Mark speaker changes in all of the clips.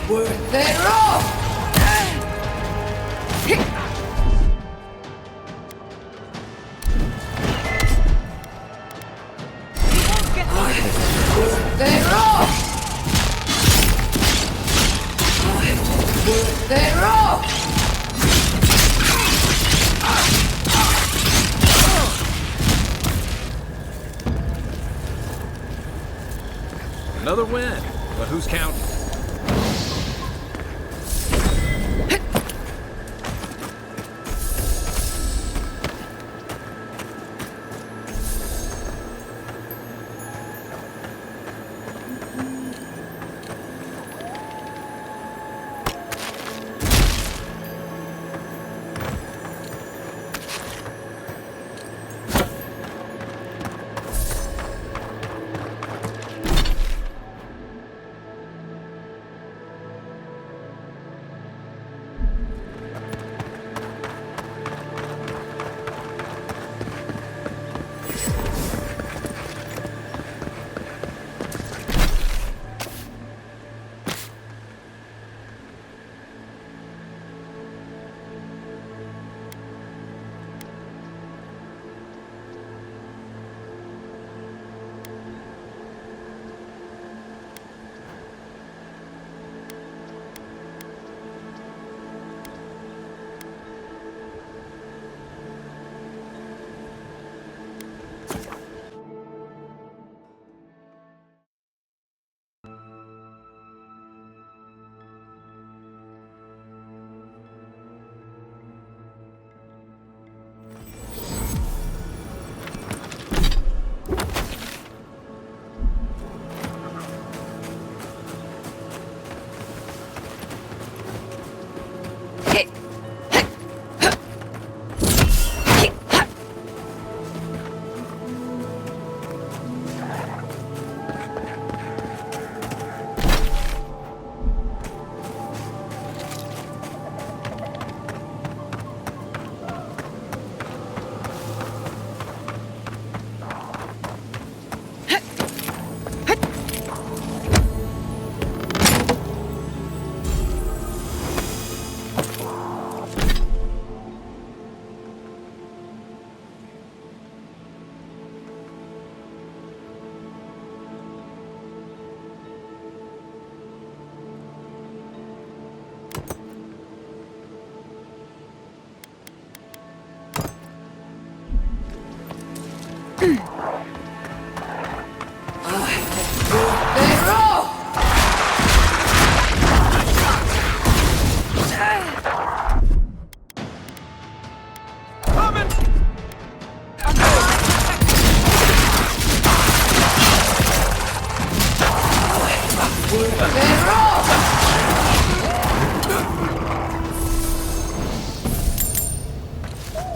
Speaker 1: Worth it all! Worth it all! Worth it all!
Speaker 2: Another win, but who's counting?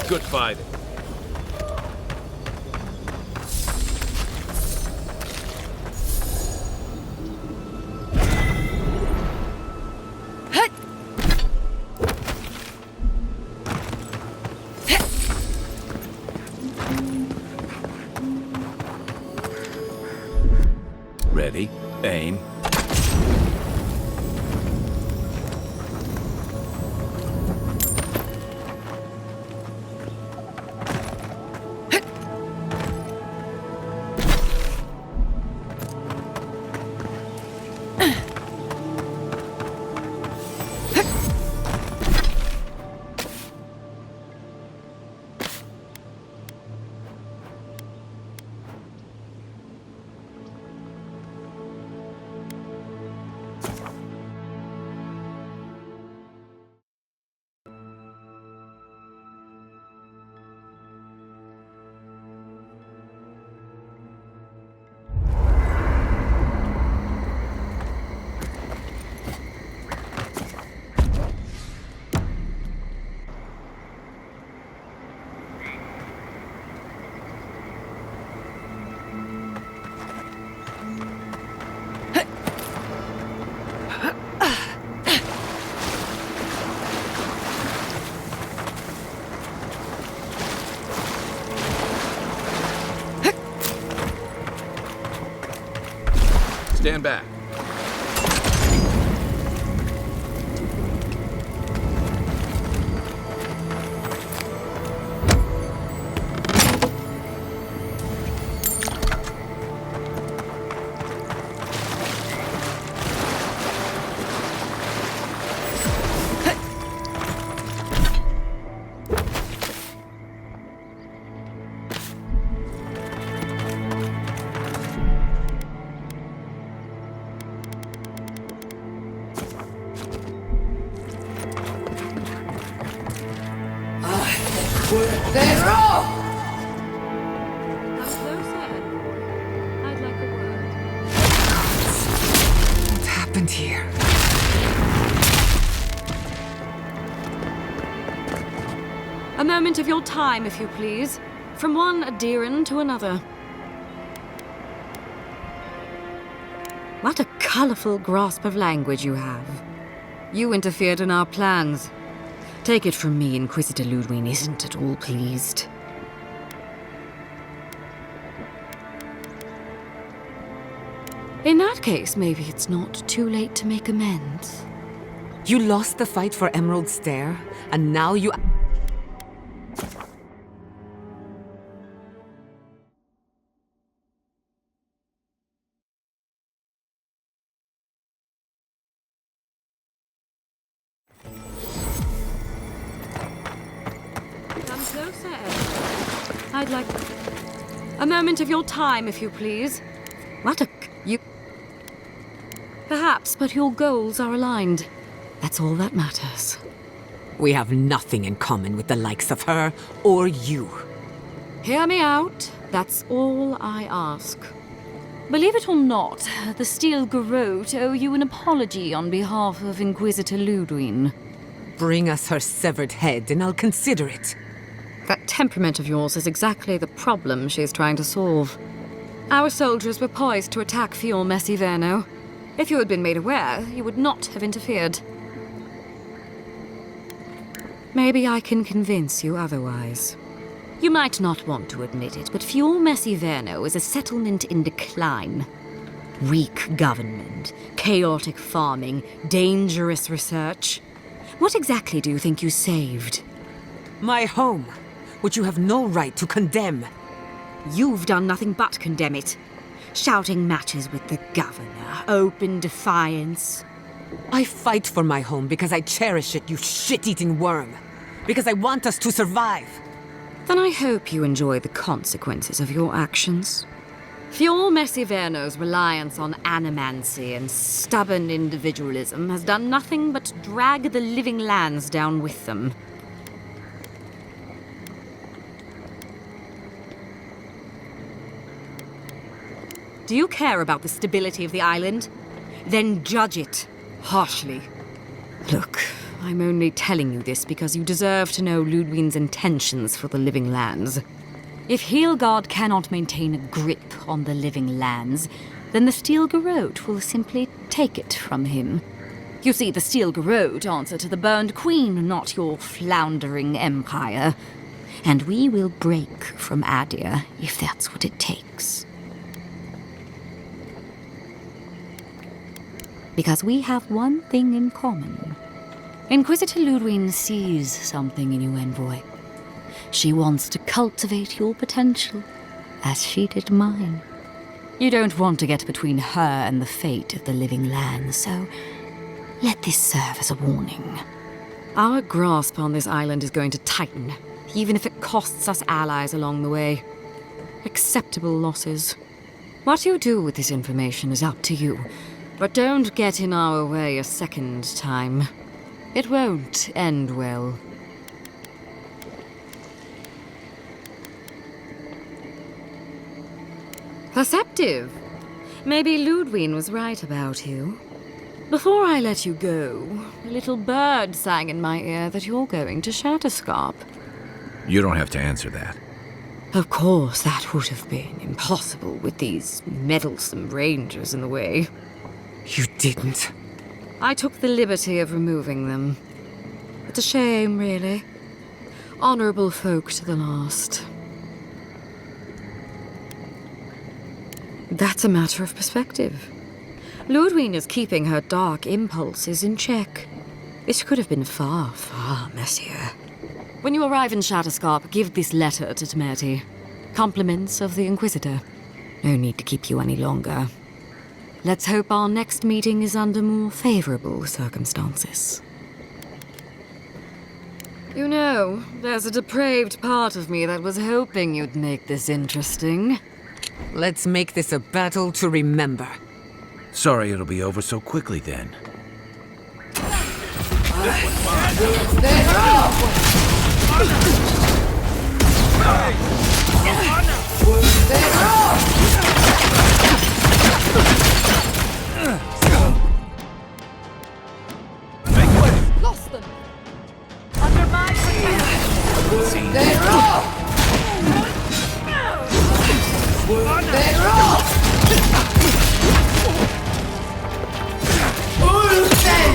Speaker 2: Good fighting. Ready, aim. Stand back.
Speaker 1: They're off!
Speaker 3: Come closer. I'd like a word.
Speaker 4: What happened here?
Speaker 3: A moment of your time, if you please. From one Adiran to another. What a colorful grasp of language you have. You interfered in our plans. Take it from me, Inquisitor Ludwig isn't at all pleased. In that case, maybe it's not too late to make amends.
Speaker 4: You lost the fight for Emerald Stair, and now you...
Speaker 3: Come closer, Ed. I'd like... A moment of your time, if you please. What a... you... Perhaps, but your goals are aligned. That's all that matters.
Speaker 4: We have nothing in common with the likes of her or you.
Speaker 3: Hear me out. That's all I ask. Believe it or not, the Steel Garrote owe you an apology on behalf of Inquisitor Ludwig.
Speaker 4: Bring us her severed head and I'll consider it.
Speaker 3: That temperament of yours is exactly the problem she's trying to solve. Our soldiers were poised to attack Fior Messiverno. If you had been made aware, you would not have interfered. Maybe I can convince you otherwise. You might not want to admit it, but Fior Messiverno is a settlement in decline. Weak government, chaotic farming, dangerous research. What exactly do you think you saved?
Speaker 4: My home, which you have no right to condemn.
Speaker 3: You've done nothing but condemn it. Shouting matches with the governor, open defiance.
Speaker 4: I fight for my home because I cherish it, you shit-eating worm. Because I want us to survive.
Speaker 3: Then I hope you enjoy the consequences of your actions. Fior Messiverno's reliance on animancy and stubborn individualism has done nothing but drag the living lands down with them. Do you care about the stability of the island? Then judge it harshly. Look, I'm only telling you this because you deserve to know Ludwig's intentions for the living lands. If Heelgard cannot maintain a grip on the living lands, then the Steel Garrote will simply take it from him. You see, the Steel Garrote answer to the Burned Queen, not your floundering empire. And we will break from Adir if that's what it takes. Because we have one thing in common. Inquisitor Ludwig sees something in you, Envoy. She wants to cultivate your potential, as she did mine. You don't want to get between her and the fate of the living land, so let this serve as a warning. Our grasp on this island is going to tighten, even if it costs us allies along the way. Acceptable losses. What you do with this information is up to you. But don't get in our way a second time. It won't end well. Perceptive. Maybe Ludwig was right about you. Before I let you go, a little bird sang in my ear that you're going to Shatterscarp.
Speaker 2: You don't have to answer that.
Speaker 3: Of course, that would have been impossible with these meddlesome rangers in the way.
Speaker 4: You didn't.
Speaker 3: I took the liberty of removing them. It's a shame, really. Honorable folk to the last. That's a matter of perspective. Ludwig is keeping her dark impulses in check. This could have been far, far messier. When you arrive in Shatterscarp, give this letter to Temerity. Compliments of the Inquisitor. No need to keep you any longer. Let's hope our next meeting is under more favorable circumstances. You know, there's a depraved part of me that was hoping you'd make this interesting.
Speaker 4: Let's make this a battle to remember.
Speaker 2: Sorry it'll be over so quickly then.
Speaker 1: They're off!
Speaker 3: Lost them! Under my protection!
Speaker 1: They rock! They rock! Ulsen!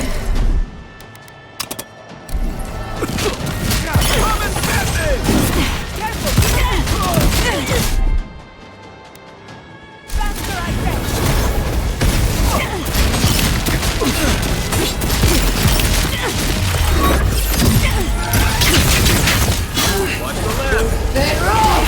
Speaker 1: They rock!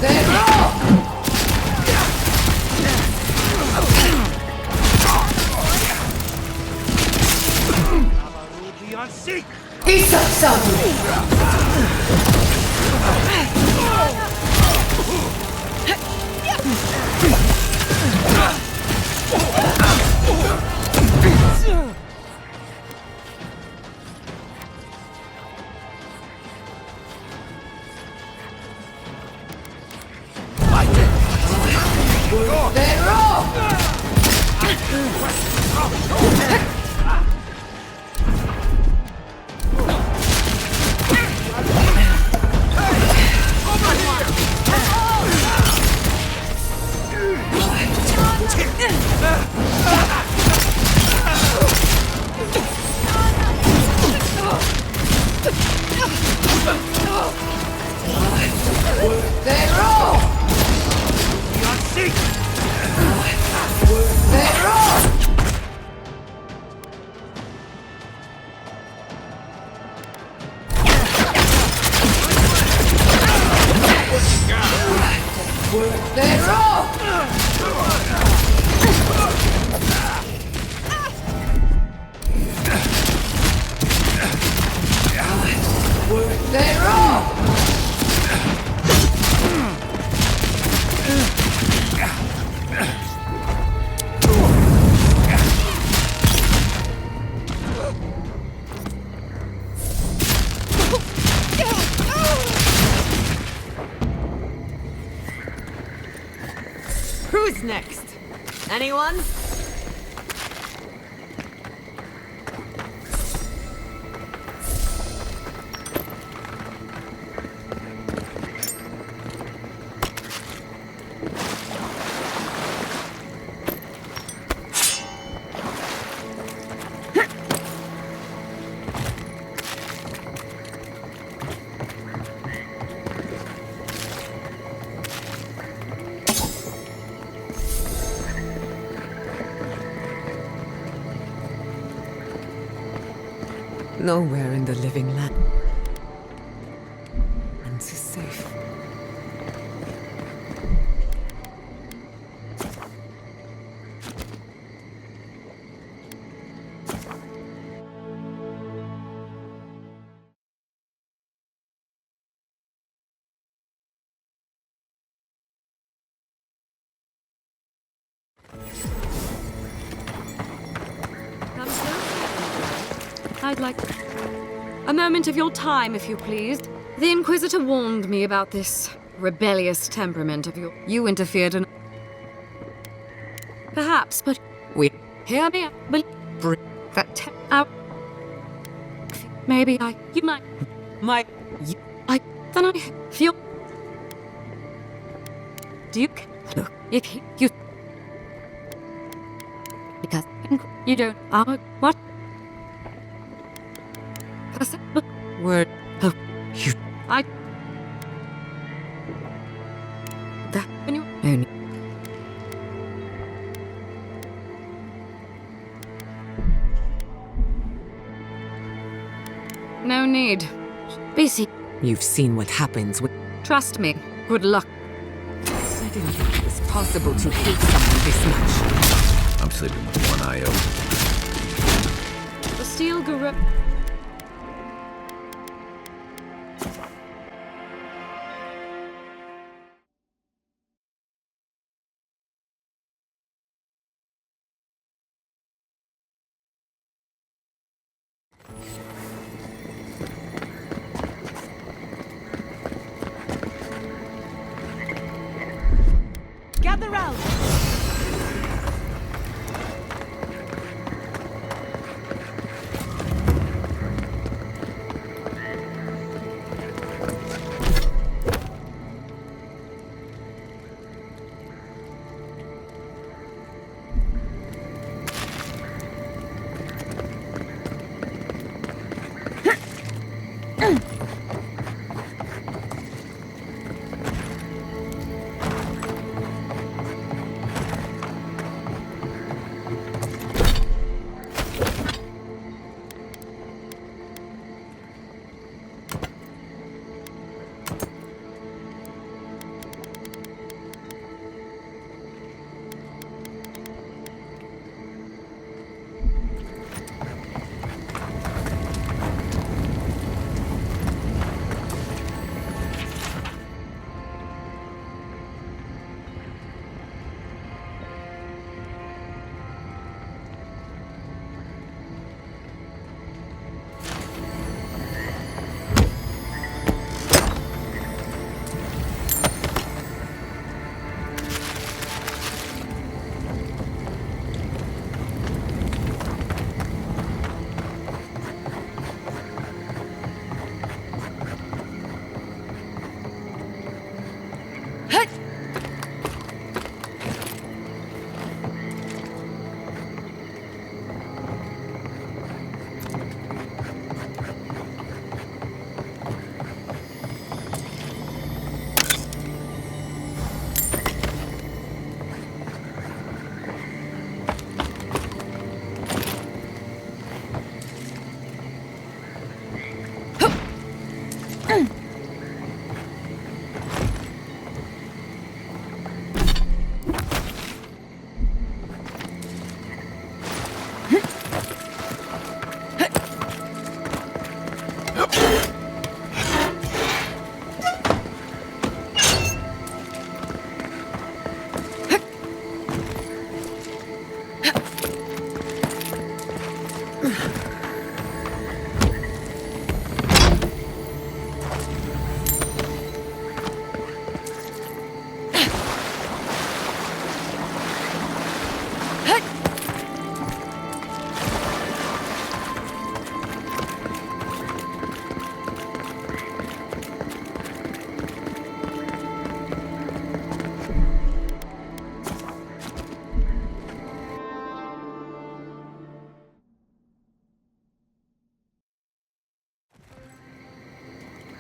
Speaker 1: They rock! Isatsabu! They rock! They rock! They rock! They rock! They rock!
Speaker 4: Who's next? Anyone? Nowhere in the living land. And is safe.
Speaker 3: Come closer. I'd like a moment of your time, if you please. The Inquisitor warned me about this rebellious temperament of yours. You interfered and... Perhaps, but...
Speaker 4: We
Speaker 3: Hear me, but... That out... Maybe you might... Then I feel... Do you... Look, if you... Because you don't... what?
Speaker 4: word.
Speaker 3: Oh,
Speaker 4: You.
Speaker 3: I... That... When you... Only... No need. Busy.
Speaker 4: You've seen what happens when.
Speaker 3: Trust me. Good luck.
Speaker 4: I didn't think it was possible to hate someone this much.
Speaker 2: I'm sleeping with one eye open.
Speaker 3: The steel guru...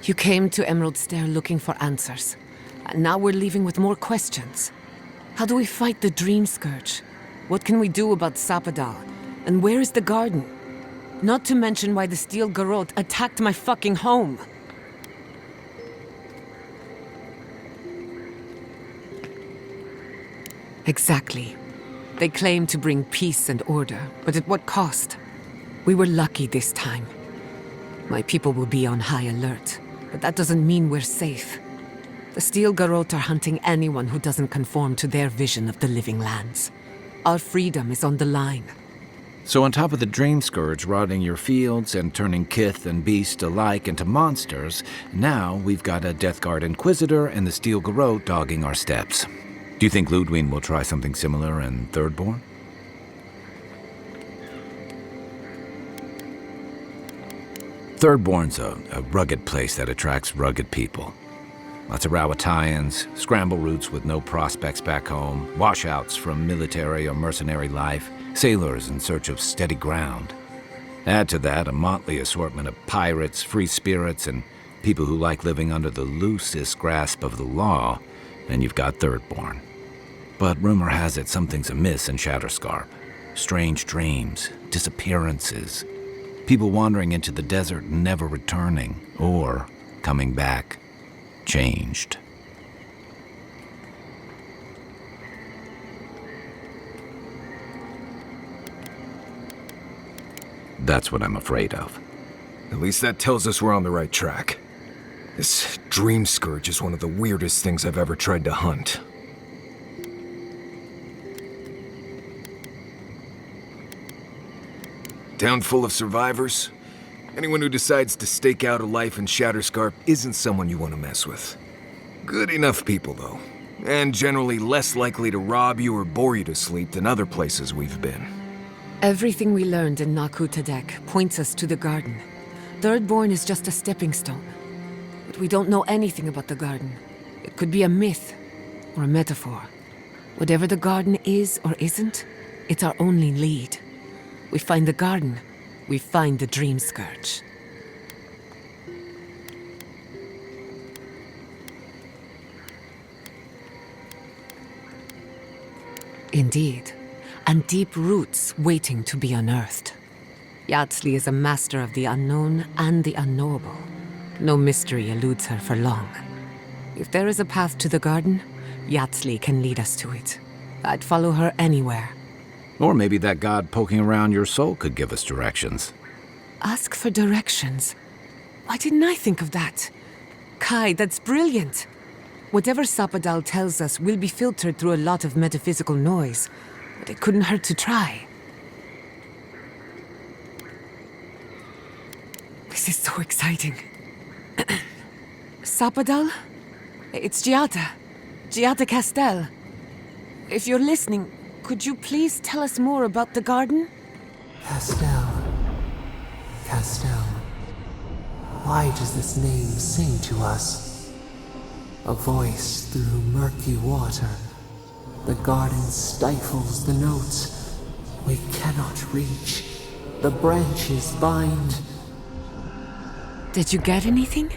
Speaker 4: You came to Emerald Stair looking for answers. And now we're leaving with more questions. How do we fight the Dream Scourge? What can we do about Sapadal? And where is the garden? Not to mention why the Steel Garrote attacked my fucking home. Exactly. They claim to bring peace and order, but at what cost? We were lucky this time. My people will be on high alert, but that doesn't mean we're safe. The Steel Garrote are hunting anyone who doesn't conform to their vision of the living lands. Our freedom is on the line.
Speaker 2: So on top of the Dream Scourge rotting your fields and turning kith and beast alike into monsters, now we've got a Death Guard Inquisitor and the Steel Garrote dogging our steps. Do you think Ludwig will try something similar in Thirdborn? Thirdborn's a rugged place that attracts rugged people. Lots of Rawatayans, scramble routes with no prospects back home, washouts from military or mercenary life, sailors in search of steady ground. Add to that a motley assortment of pirates, free spirits, and people who like living under the loosest grasp of the law, and you've got Thirdborn. But rumor has it something's amiss in Shatterscarp. Strange dreams, disappearances, people wandering into the desert and never returning, or coming back changed. That's what I'm afraid of.
Speaker 5: At least that tells us we're on the right track. This Dream Scourge is one of the weirdest things I've ever tried to hunt. Town full of survivors. Anyone who decides to stake out a life in Shatterscarp isn't someone you want to mess with. Good enough people, though. And generally less likely to rob you or bore you to sleep than other places we've been.
Speaker 4: Everything we learned in Naku Tadek points us to the garden. Thirdborn is just a stepping stone. But we don't know anything about the garden. It could be a myth or a metaphor. Whatever the garden is or isn't, it's our only lead. We find the garden, we find the Dream Scourge. Indeed, and deep roots waiting to be unearthed. Yatsley is a master of the unknown and the unknowable. No mystery eludes her for long. If there is a path to the garden, Yatsley can lead us to it. I'd follow her anywhere.
Speaker 2: Or maybe that god poking around your soul could give us directions.
Speaker 4: Ask for directions. Why didn't I think of that? Kai, that's brilliant. Whatever Sapadal tells us will be filtered through a lot of metaphysical noise, but it couldn't hurt to try. This is so exciting. Sapadal? It's Giada. Giada Castell. If you're listening, could you please tell us more about the garden?
Speaker 6: Castell. Castell. Why does this name sing to us? A voice through murky water. The garden stifles the notes. We cannot reach. The branches bind.
Speaker 4: Did you get anything?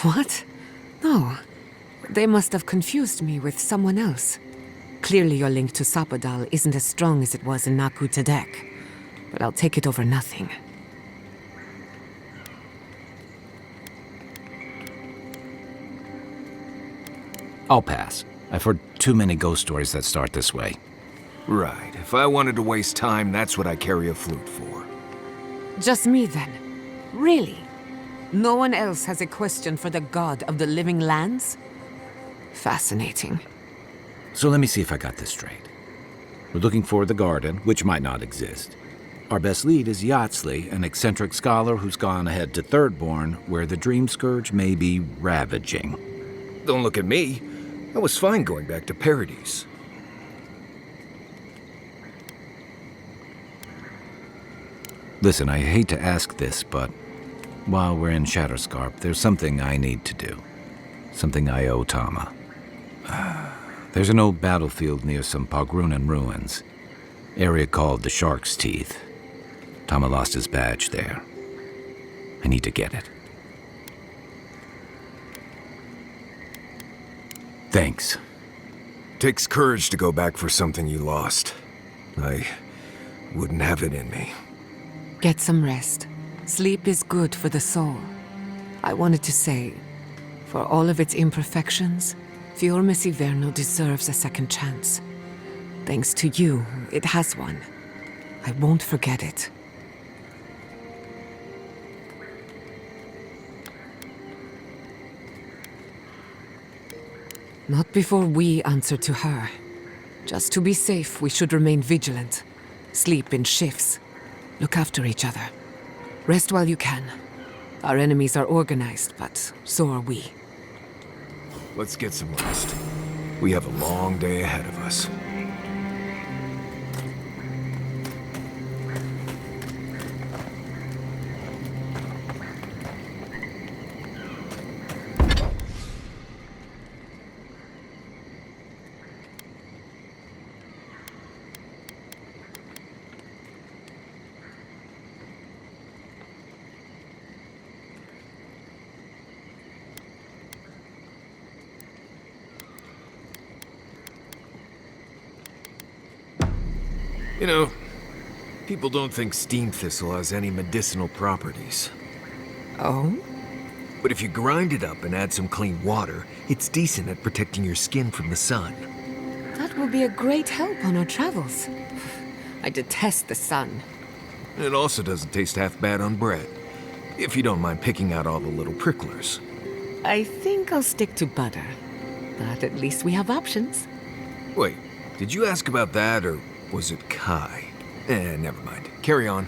Speaker 4: What? No. They must have confused me with someone else. Clearly your link to Sapadal isn't as strong as it was in Naku Tadek. But I'll take it over nothing.
Speaker 2: I'll pass. I've heard too many ghost stories that start this way.
Speaker 5: Right. If I wanted to waste time, that's what I carry a flute for.
Speaker 4: Just me then? Really? No one else has a question for the god of the living lands? Fascinating.
Speaker 2: So let me see if I got this straight. We're looking for the garden, which might not exist. Our best lead is Yatsley, an eccentric scholar who's gone ahead to Thirdborn, where the Dream Scourge may be ravaging.
Speaker 5: Don't look at me. I was fine going back to Paradise.
Speaker 2: Listen, I hate to ask this, but While we're in Shatterscarp, there's something I need to do. Something I owe Tama. There's an old battlefield near some Pogrunan ruins. Area called the Shark's Teeth. Tama lost his badge there. I need to get it. Thanks.
Speaker 5: Takes courage to go back for something you lost. I wouldn't have it in me.
Speaker 4: Get some rest. Sleep is good for the soul. I wanted to say, for all of its imperfections, Fiormes Iverno deserves a second chance. Thanks to you, it has one. I won't forget it. Not before we answer to her. Just to be safe, we should remain vigilant. Sleep in shifts. Look after each other. Rest while you can. Our enemies are organized, but so are we.
Speaker 5: Let's get some rest. We have a long day ahead of us. You know, people don't think steam thistle has any medicinal properties.
Speaker 4: Oh?
Speaker 5: But if you grind it up and add some clean water, it's decent at protecting your skin from the sun.
Speaker 4: That will be a great help on our travels. I detest the sun.
Speaker 5: It also doesn't taste half bad on bread, if you don't mind picking out all the little pricklers.
Speaker 4: I think I'll stick to butter. But at least we have options.
Speaker 5: Wait, did you ask about that, or was it Kai? Never mind. Carry on.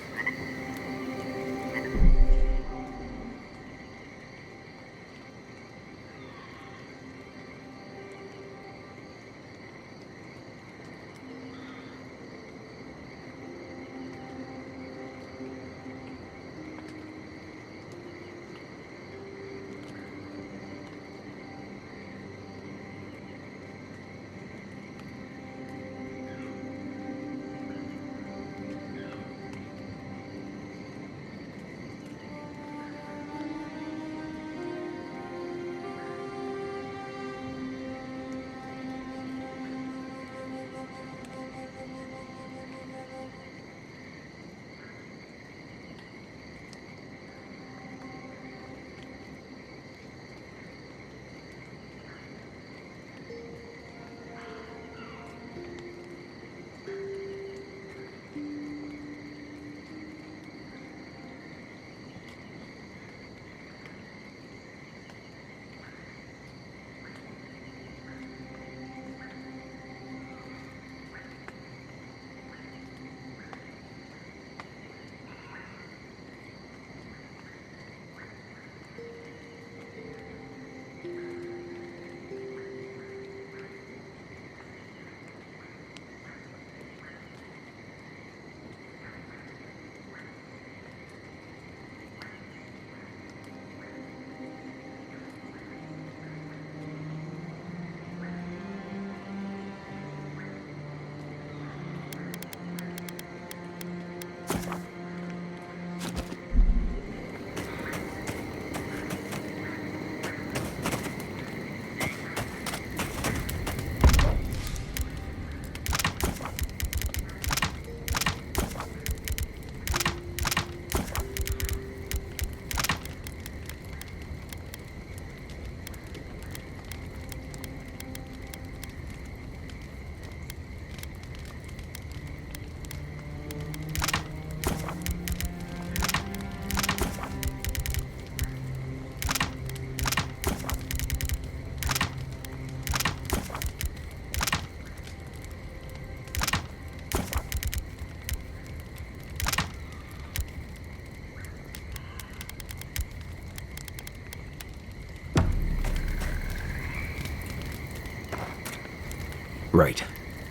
Speaker 5: Right.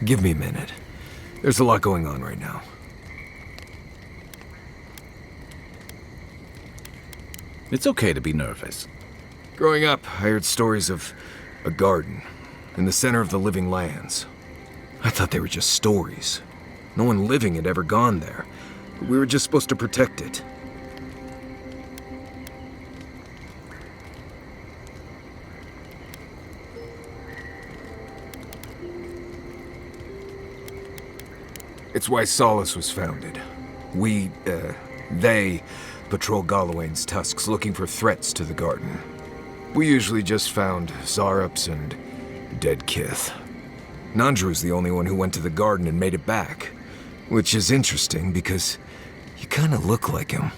Speaker 5: Give me a minute. There's a lot going on right now.
Speaker 2: It's okay to be nervous.
Speaker 5: Growing up, I heard stories of a garden in the center of the living lands. I thought they were just stories. No one living had ever gone there. We were just supposed to protect it. It's why Solace was founded. They patrol Galawain's tusks looking for threats to the garden. We usually just found Zarups and dead kith. Nandru's the only one who went to the garden and made it back. Which is interesting because you kinda look like him.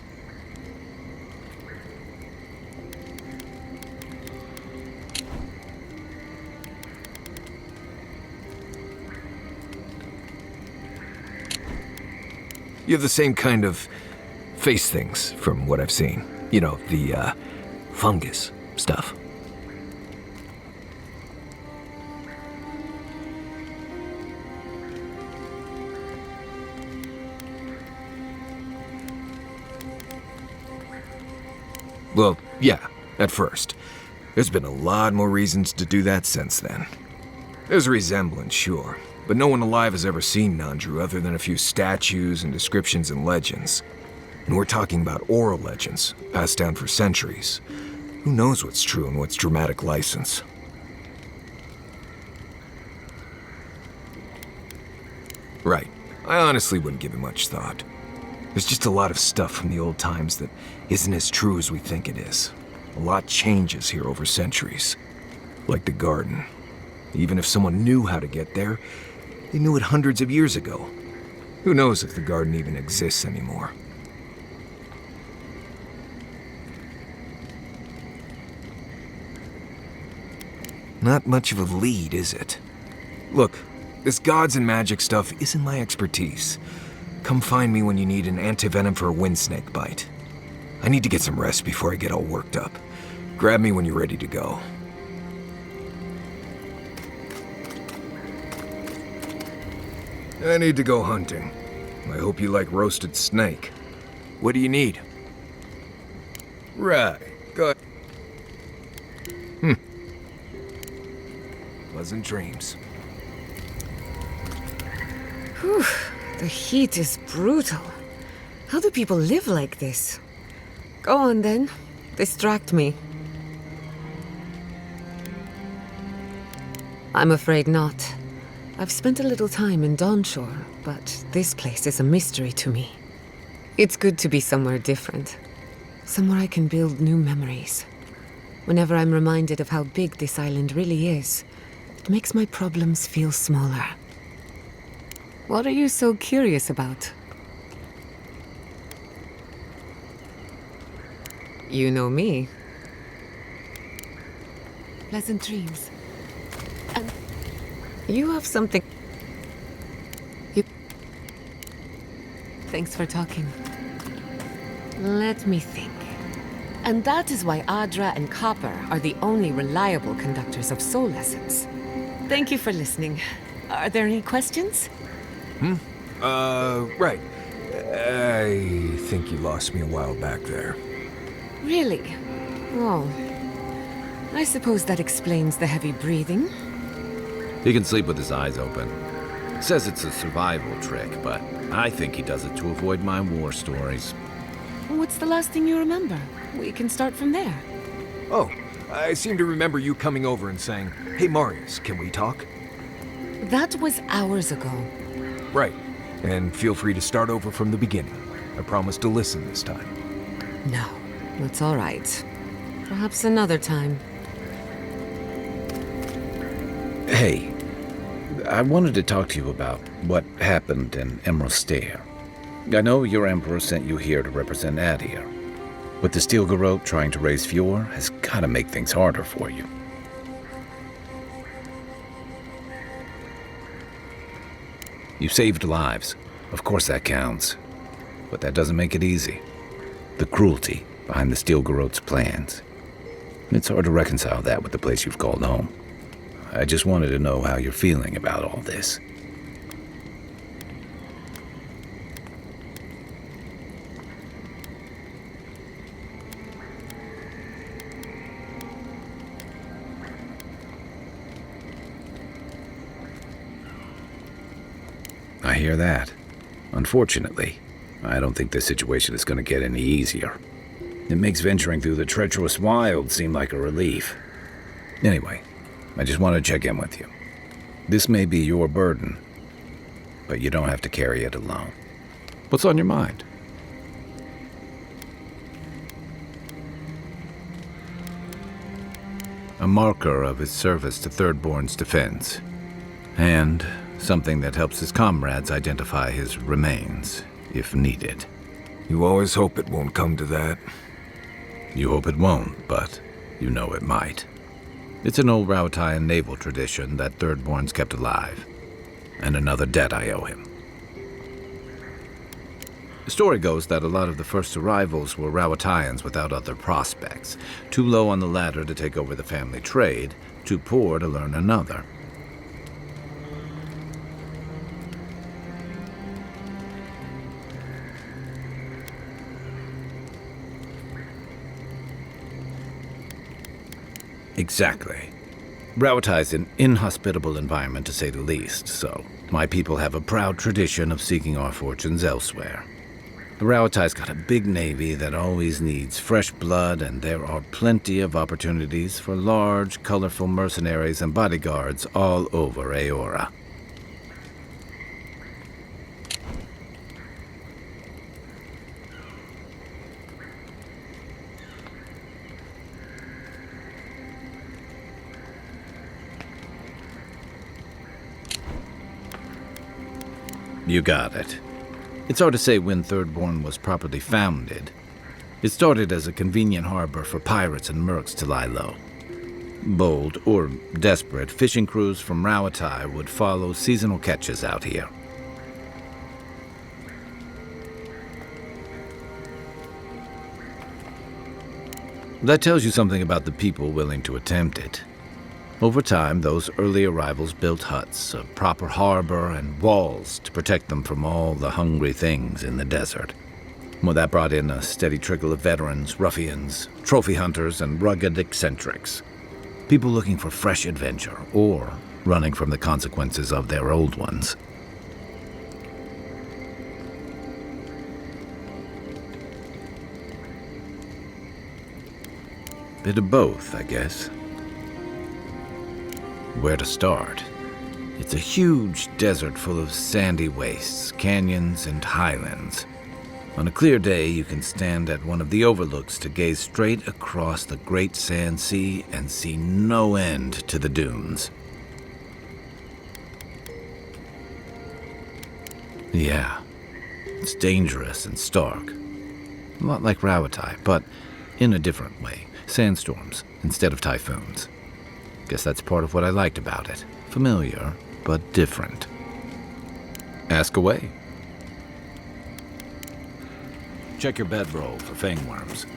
Speaker 5: You have the same kind of face things from what I've seen. You know, the, fungus stuff. Well, yeah, at first. There's been a lot more reasons to do that since then. There's a resemblance, sure, but no one alive has ever seen Nandru other than a few statues and descriptions and legends. And we're talking about oral legends, passed down for centuries. Who knows what's true and what's dramatic license? Right. I honestly wouldn't give it much thought. There's just a lot of stuff from the old times that isn't as true as we think it is. A lot changes here over centuries. Like the garden. Even if someone knew how to get there, they knew it hundreds of years ago. Who knows if the garden even exists anymore? Not much of a lead, is it? Look, this gods and magic stuff isn't my expertise. Come find me when you need an antivenom for a windsnake bite. I need to get some rest before I get all worked up. Grab me when you're ready to go. I need to go hunting. I hope you like roasted snake. What do you need? Right. Go. Pleasant dreams.
Speaker 4: Whew, the heat is brutal. How do people live like this? Go on then. Distract me. I'm afraid not. I've spent a little time in Dawnshore, but this place is a mystery to me. It's good to be somewhere different. Somewhere I can build new memories. Whenever I'm reminded of how big this island really is, it makes my problems feel smaller. What are you so curious about? You know me. Pleasant dreams. And you have something... Thanks for talking. Let me think. And that is why Adra and Copper are the only reliable conductors of soul essence. Thank you for listening. Are there any questions?
Speaker 5: Right. I think you lost me a while back there.
Speaker 4: Really? Oh. I suppose that explains the heavy breathing.
Speaker 2: He can sleep with his eyes open. Says it's a survival trick, but I think he does it to avoid my war stories.
Speaker 4: What's the last thing you remember? We can start from there.
Speaker 5: Oh, I seem to remember you coming over and saying, "Hey Marius, can we talk?"
Speaker 4: That was hours ago.
Speaker 5: Right. And feel free to start over from the beginning. I promise to listen this time.
Speaker 4: No, that's all right. Perhaps another time.
Speaker 2: Hey, I wanted to talk to you about what happened in Emerald Stair. I know your emperor sent you here to represent Adir, but the Steel Garrote trying to raise Fjord has got to make things harder for you. You saved lives. Of course that counts. But that doesn't make it easy. The cruelty behind the Steel Garrote's plans. It's hard to reconcile that with the place you've called home. I just wanted to know how you're feeling about all this. hear that. Unfortunately, I don't think this situation is going to get any easier. It makes venturing through the treacherous wild seem like a relief. Anyway, I just want to check in with you. This may be your burden, but you don't have to carry it alone. What's on your mind? A marker of his service to Thirdborn's defense, and something that helps his comrades identify his remains, if needed.
Speaker 5: You always hope it won't come to that.
Speaker 2: You hope it won't, but you know it might. It's an old Rauatayan naval tradition that Thirdborn's kept alive, and another debt I owe him. The story goes that a lot of the first arrivals were Rauatayans without other prospects, too low on the ladder to take over the family trade, too poor to learn another. Exactly. Rauatai's an inhospitable environment, to say the least, so my people have a proud tradition of seeking our fortunes elsewhere. The Rauatai's got a big navy that always needs fresh blood, and there are plenty of opportunities for large, colorful mercenaries and bodyguards all over Aora. You got it. It's hard to say when Thirdborn was properly founded. It started as a convenient harbor for pirates and mercs to lie low. Bold, or desperate, fishing crews from Rauatai would follow seasonal catches out here. That tells you something about the people willing to attempt it. Over time, those early arrivals built huts, a proper harbor, and walls to protect them from all the hungry things in the desert. Well, that brought in a steady trickle of veterans, ruffians, trophy hunters, and rugged eccentrics. People looking for fresh adventure, or running from the consequences of their old ones. Bit of both, I guess. Where to start? It's a huge desert full of sandy wastes, canyons, and highlands. On a clear day, you can stand at one of the overlooks to gaze straight across the great sand sea and see no end to the dunes. Yeah, it's dangerous and stark. A lot like Rauatai, but in a different way. Sandstorms instead of typhoons. Guess that's part of what I liked about it. Familiar, but different. Ask away. Check your bedroll for fangworms.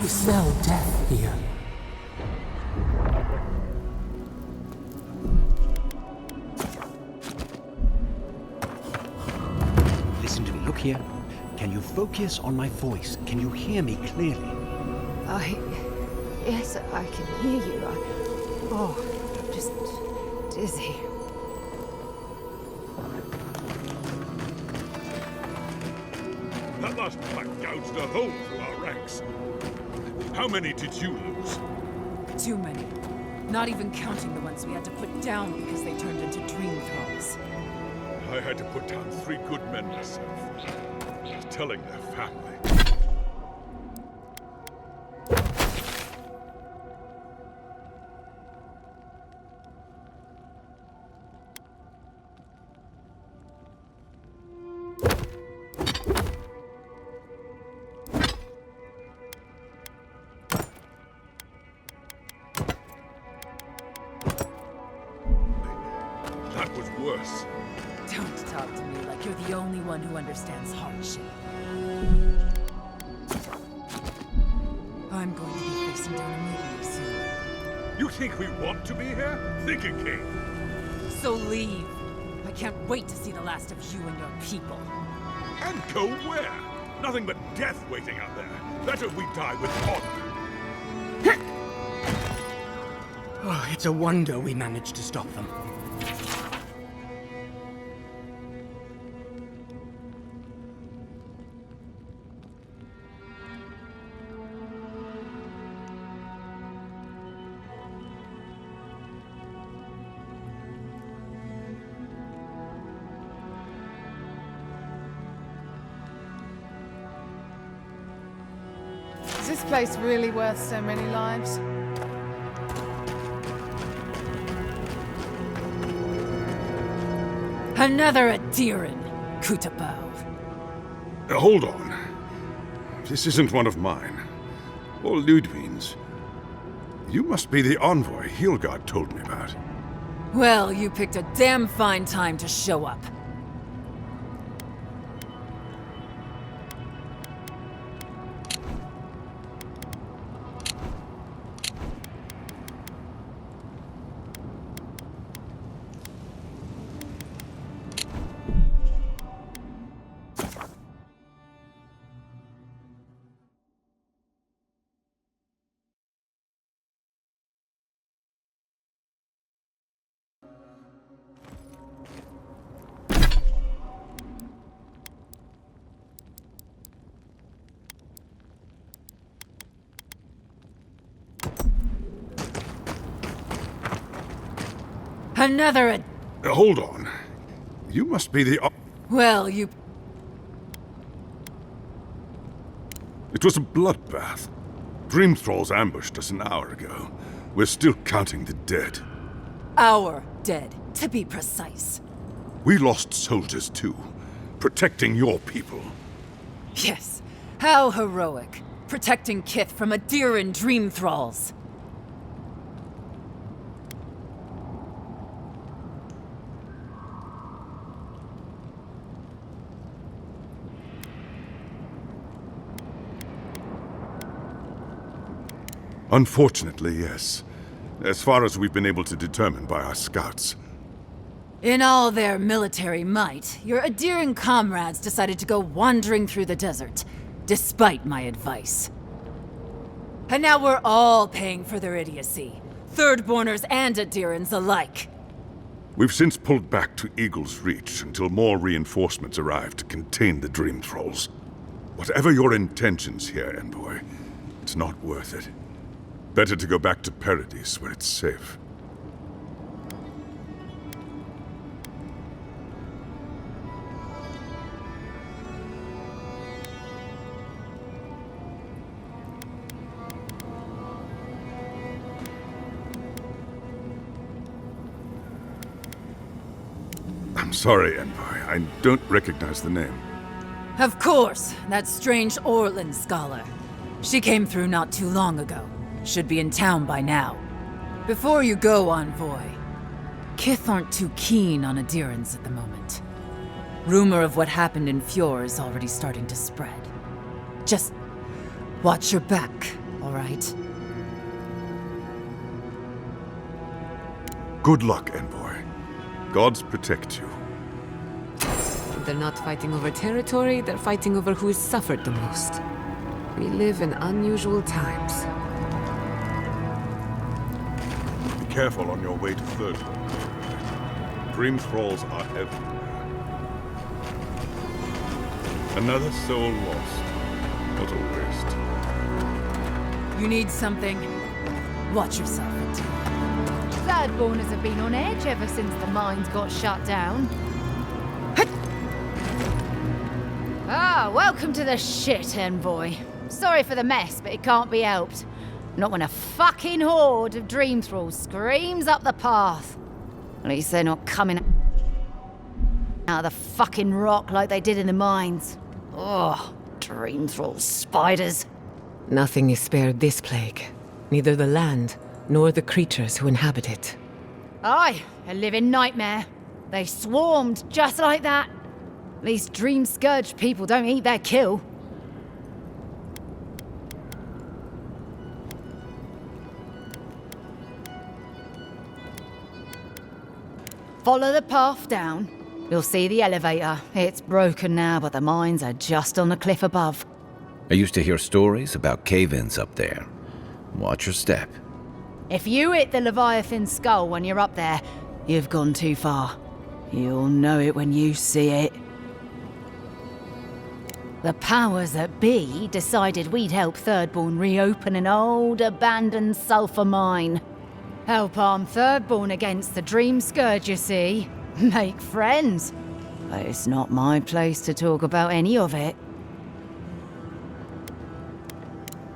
Speaker 6: You smell death here.
Speaker 7: Listen to me. Look here. Can you focus on my voice? Can you hear me clearly?
Speaker 8: Yes, I can hear you. I'm just dizzy.
Speaker 9: That last pack gouged a hole through our ranks. How many did you lose?
Speaker 4: Too many. Not even counting the ones we had to put down because they turned into dream thralls.
Speaker 9: I had to put down 3 good men myself. Telling their family. That was worse.
Speaker 4: Don't talk to me like you're the only one who understands hardship. I'm going to be facing down a mutiny soon.
Speaker 9: You think we want to be here? Think again.
Speaker 4: So leave. I can't wait to see the last of you and your people.
Speaker 9: And go where? Nothing but death waiting out there. Better we die with honor.
Speaker 7: Oh, it's a wonder we managed to stop them.
Speaker 1: Is this place really worth so many lives?
Speaker 4: Another Adiran, Kutabao.
Speaker 9: Hold on. This isn't one of mine. Or Ludwig's. You must be the envoy Hilgard told me about.
Speaker 4: Well, you picked a damn fine time to show up. Another
Speaker 9: Hold on. You must be the...
Speaker 4: Well, you...
Speaker 9: It was a bloodbath. Dream Thralls ambushed us an hour ago. We're still counting the dead.
Speaker 4: Our dead, to be precise.
Speaker 9: We lost soldiers too, protecting your people.
Speaker 4: Yes, how heroic. Protecting Kith from Adiran Dream Thralls.
Speaker 9: Unfortunately, yes. As far as we've been able to determine by our scouts.
Speaker 4: In all their military might, your Adiran comrades decided to go wandering through the desert, despite my advice. And now we're all paying for their idiocy. Thirdborners and Adirans alike.
Speaker 9: We've since pulled back to Eagle's Reach until more reinforcements arrive to contain the Dream Thralls. Whatever your intentions here, Envoy, it's not worth it. Better to go back to Paradise, where it's safe. I'm sorry, Envoy. I don't recognize the name.
Speaker 4: Of course, that strange Orlin scholar. She came through not too long ago. Should be in town by now. Before you go, Envoy, Kith aren't too keen on Adirans at the moment. Rumor of what happened in Fjord is already starting to spread. Just watch your back, all right?
Speaker 9: Good luck, Envoy. Gods protect you.
Speaker 4: They're not fighting over territory, they're fighting over who has suffered the most. We live in unusual times.
Speaker 9: Be careful on your way to Third World. Dream thralls are everywhere. Another soul lost. What a waste.
Speaker 8: You need something. Watch yourself into.
Speaker 1: Thirdborners have been on edge ever since the mines got shut down. Ah, welcome to the shit, Envoy. Sorry for the mess, but it can't be helped. Not when a fucking horde of dream thralls screams up the path. At least they're not coming out of the fucking rock like they did in the mines. Oh, dream thrall spiders.
Speaker 4: Nothing is spared this plague. Neither the land, nor the creatures who inhabit it.
Speaker 1: Aye, a living nightmare. They swarmed just like that. At least dream scourge people don't eat their kill. Follow the path down. You'll see the elevator. It's broken now, but the mines are just on the cliff above.
Speaker 2: I used to hear stories about cave-ins up there. Watch your step.
Speaker 1: If you hit the Leviathan skull when you're up there, you've gone too far. You'll know it when you see it. The powers that be decided we'd help Thirdborn reopen an old, abandoned sulfur mine. Help arm Thirdborn against the Dream Scourge, you see. Make friends. But it's not my place to talk about any of it.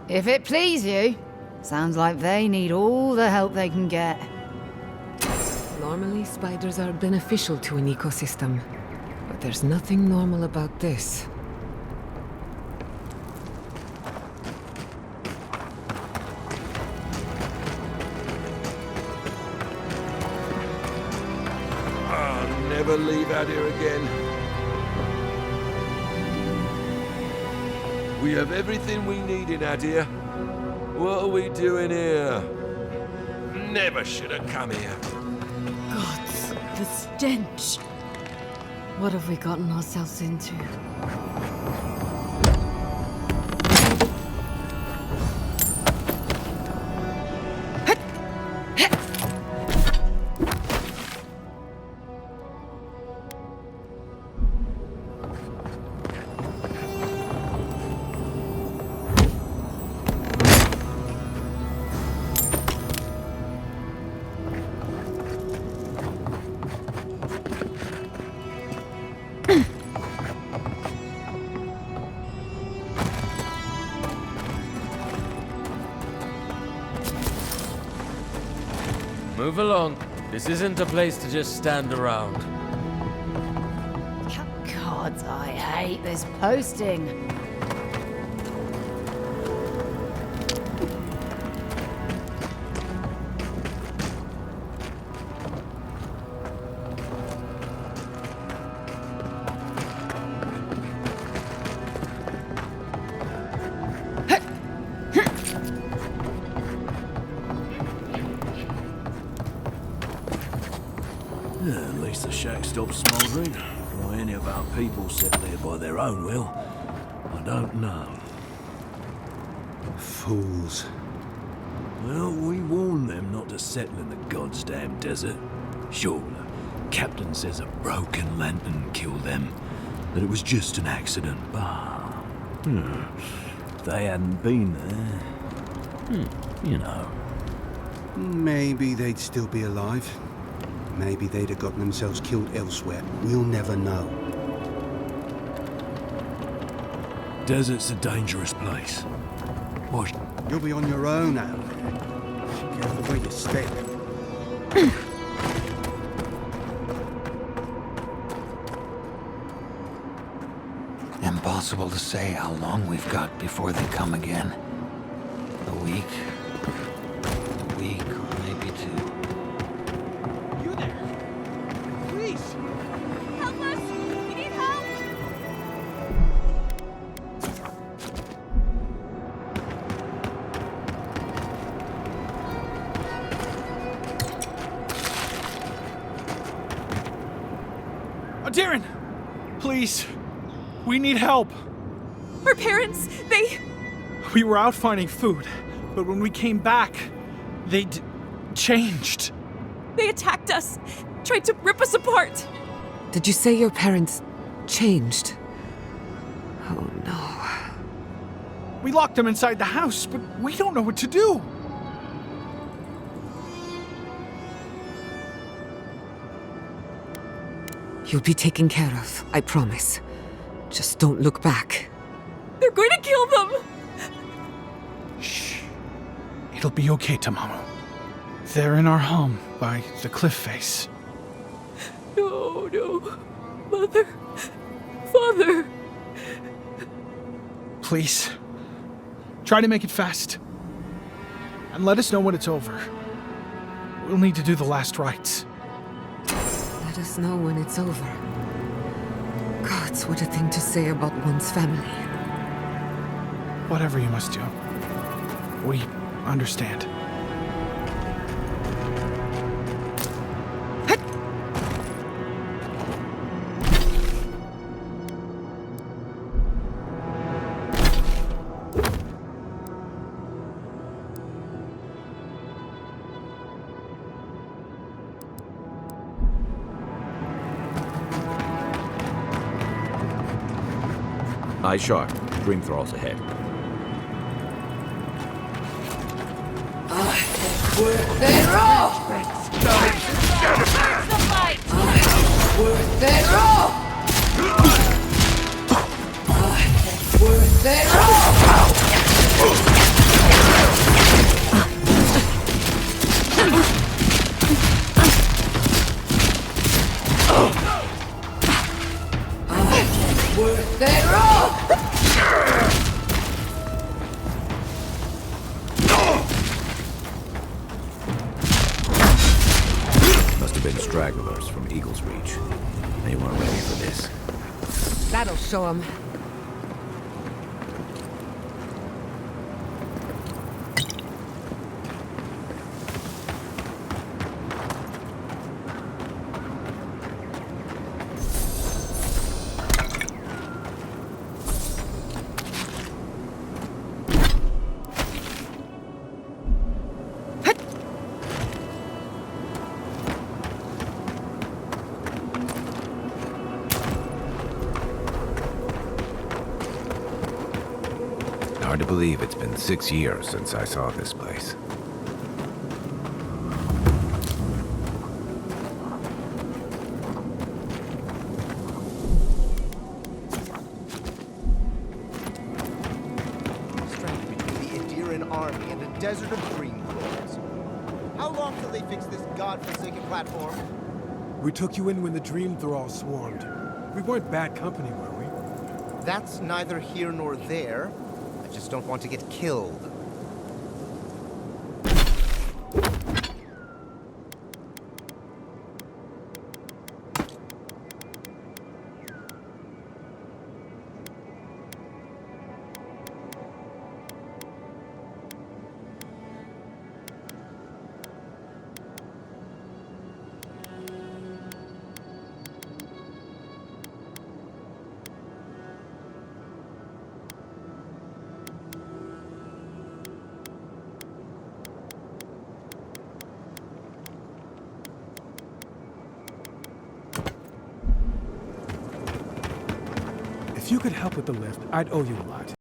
Speaker 1: If it please you, sounds like they need all the help they can get.
Speaker 4: Normally, spiders are beneficial to an ecosystem. But there's nothing normal about this.
Speaker 10: Never leave out here again. We have everything we need in Adir. What are we doing here? Never should have come here.
Speaker 8: Gods, the stench. What have we gotten ourselves into?
Speaker 11: Move along. This isn't a place to just stand around.
Speaker 1: Gods, I hate this posting.
Speaker 12: At least the shack stopped smouldering. Why any of our people settle there by their own will, I don't know.
Speaker 10: Fools.
Speaker 12: Well, we warned them not to settle in the goddamn desert. Sure, the captain says a broken lantern killed them, that it was just an accident, but... if they hadn't been there... you know.
Speaker 13: Maybe they'd still be alive. Maybe they'd have gotten themselves killed elsewhere. We'll never know.
Speaker 12: Desert's a dangerous place. Why?
Speaker 13: You'll be on your own out there. Careful where you step.
Speaker 14: Impossible to say how long we've got before they come again. A week, or maybe two.
Speaker 10: You there? Please!
Speaker 1: Help us! We need help!
Speaker 15: Darren! Please. We need help.
Speaker 16: Our parents,
Speaker 15: We were out finding food, but when we came back, they'd changed.
Speaker 16: they attacked us, tried to rip us apart.
Speaker 4: Did you say your parents changed? Oh no.
Speaker 15: We locked them inside the house, but we don't know what to do.
Speaker 4: You'll be taken care of, I promise. Just don't look back.
Speaker 16: They're going to kill them!
Speaker 15: Shh. It'll be okay, Tamamu. They're in our home by the cliff face.
Speaker 16: No, no. Mother. Father.
Speaker 15: Please. Try to make it fast. And let us know when it's over. We'll need to do the last rites.
Speaker 4: Let us know when it's over. Gods, what a thing to say about one's family.
Speaker 15: Whatever you must do. We understand.
Speaker 2: Eyes sharp. Dream thralls ahead.
Speaker 1: Worth it all! Worth it all! Worth it all! Worth it all!
Speaker 2: Must have been stragglers from Eagle's Reach. They weren't ready for this.
Speaker 4: That'll show them.
Speaker 2: Hard to believe it's been 6 years since I saw this place.
Speaker 17: Strapped between the Adiran army and a desert of dream thralls. How long till they fix this godforsaken platform?
Speaker 18: We took you in when the dream thralls swarmed. We weren't bad company, were we?
Speaker 17: That's neither here nor there. I just don't want to get killed.
Speaker 18: If you could help with the lift, I'd owe you a lot.